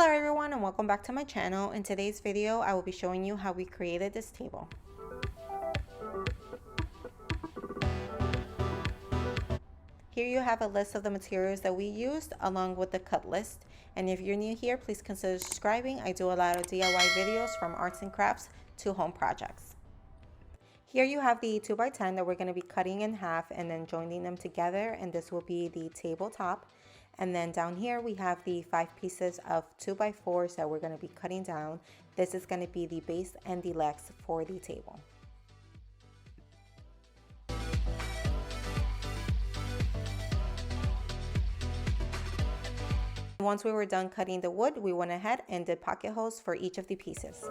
Hello everyone and welcome back to my channel. In today's video, I will be showing you how we created this table. Here you have a list of the materials that we used along with the cut list. And if you're new here, please consider subscribing. I do a lot of DIY videos from arts and crafts to home projects. Here you have the 2x10 that we're going to be cutting in half and then joining them together, and this will be the tabletop. And then down here we have the 5 pieces of 2x4s that we're going to be cutting down. This is going to be the base and the legs for the table. Once we were done cutting the wood, we went ahead and did pocket holes for each of the pieces.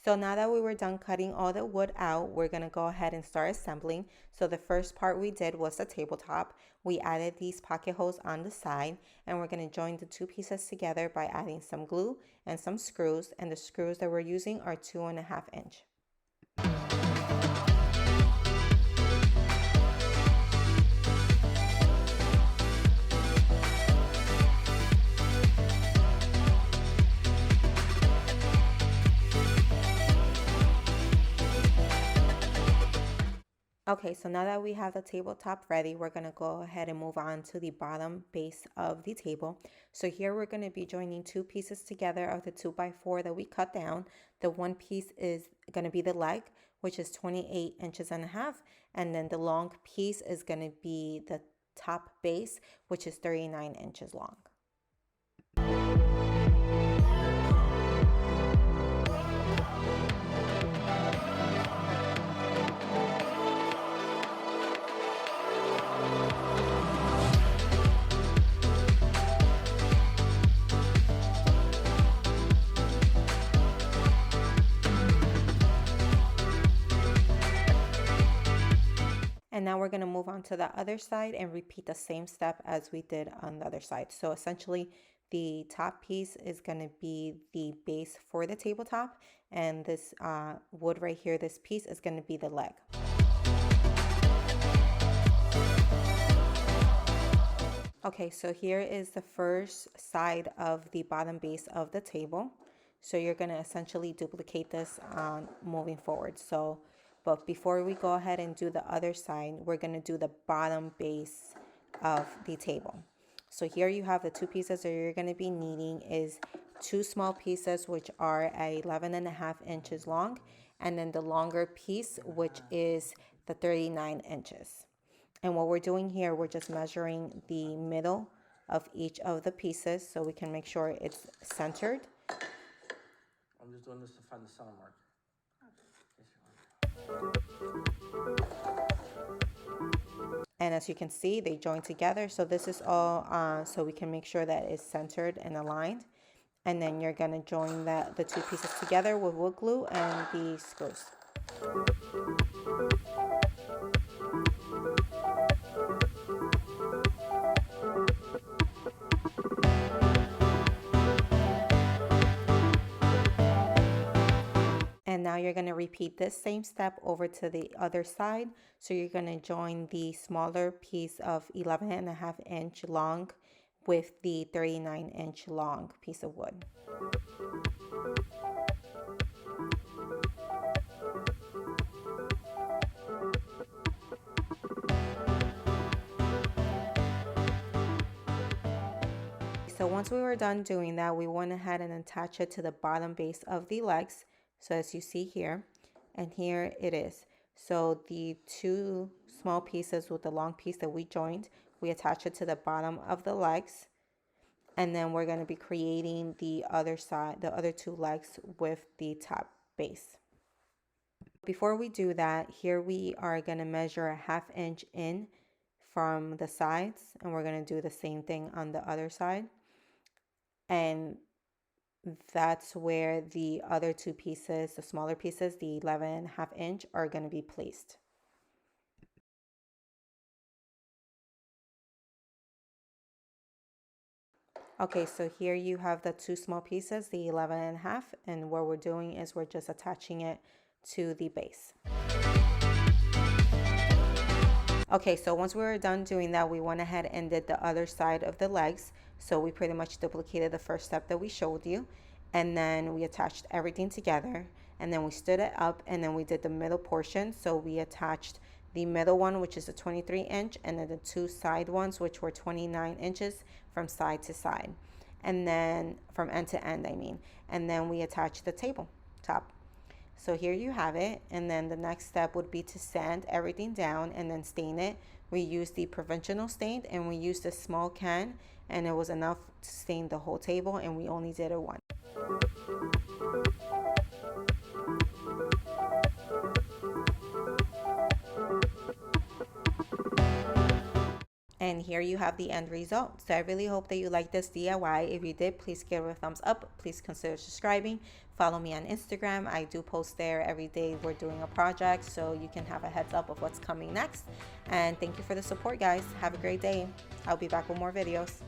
So now that we were done cutting all the wood out, we're going to go ahead and start assembling. So the first part we did was the tabletop. We added these pocket holes on the side, and we're going to join the 2 pieces together by adding some glue and some screws. And the screws that we're using are 2.5 inch. Okay, so now that we have the tabletop ready, we're going to go ahead and move on to the bottom base of the table. So here we're going to be joining 2 pieces together of the 2x4 that we cut down. The one piece is going to be the leg, which is 28 inches and a half, and then the long piece is going to be the top base, which is 39 inches long. And now we're going to move on to the other side and repeat the same step as we did on the other side. So essentially, the top piece is going to be the base for the tabletop, and this wood right here, this piece is going to be the leg. Okay, so here is the first side of the bottom base of the table. So you're going to essentially duplicate this moving forward. But before we go ahead and do the other side, we're going to do the bottom base of the table. So here you have the 2 pieces that you're going to be needing is 2 small pieces, which are 11.5 inches long, and then the longer piece, which is the 39 inches. And what we're doing here, we're just measuring the middle of each of the pieces so we can make sure it's centered. I'm just doing this to find the center mark. And as you can see, they join together. So this is all so we can make sure that it's centered and aligned. And then you're going to join the 2 pieces together with wood glue and the screws. And now you're going to repeat this same step over to the other side. So you're going to join the smaller piece of 11.5 inch long with the 39 inch long piece of wood. So once we were done doing that, we went ahead and attached it to the bottom base of the legs. So as you see here, and here it is. So the 2 small pieces with the long piece that we joined, we attach it to the bottom of the legs. And then we're going to be creating the other side, the other 2 legs with the top base. Before we do that, here we are going to measure 1/2 inch in from the sides, and we're going to do the same thing on the other side. And that's where the other 2 pieces, the smaller pieces, the 11.5 inch, are going to be placed. Okay, so here you have the two small pieces, the 11.5, and what we're doing is we're just attaching it to the base. Okay, so once we were done doing that, we went ahead and did the other side of the legs. So we pretty much duplicated the first step that we showed you, and then we attached everything together, and then we stood it up, and then we did the middle portion. So we attached the middle one, which is a 23 inch, and then the two side ones, which were 29 inches from side to side, and then from end to end, I mean. And then we attached the table top. So here you have it, and then the next step would be to sand everything down and then stain it. We used the provincial stain, and we used a small can, and it was enough to stain the whole table, and we only did it once. And here you have the end result. So I really hope that you like this DIY. If you did, please give it a thumbs up. Please consider subscribing. Follow me on Instagram. I do post there every day. We're doing a project, so you can have a heads up of what's coming next. And thank you for the support, guys. Have a great day. I'll be back with more videos.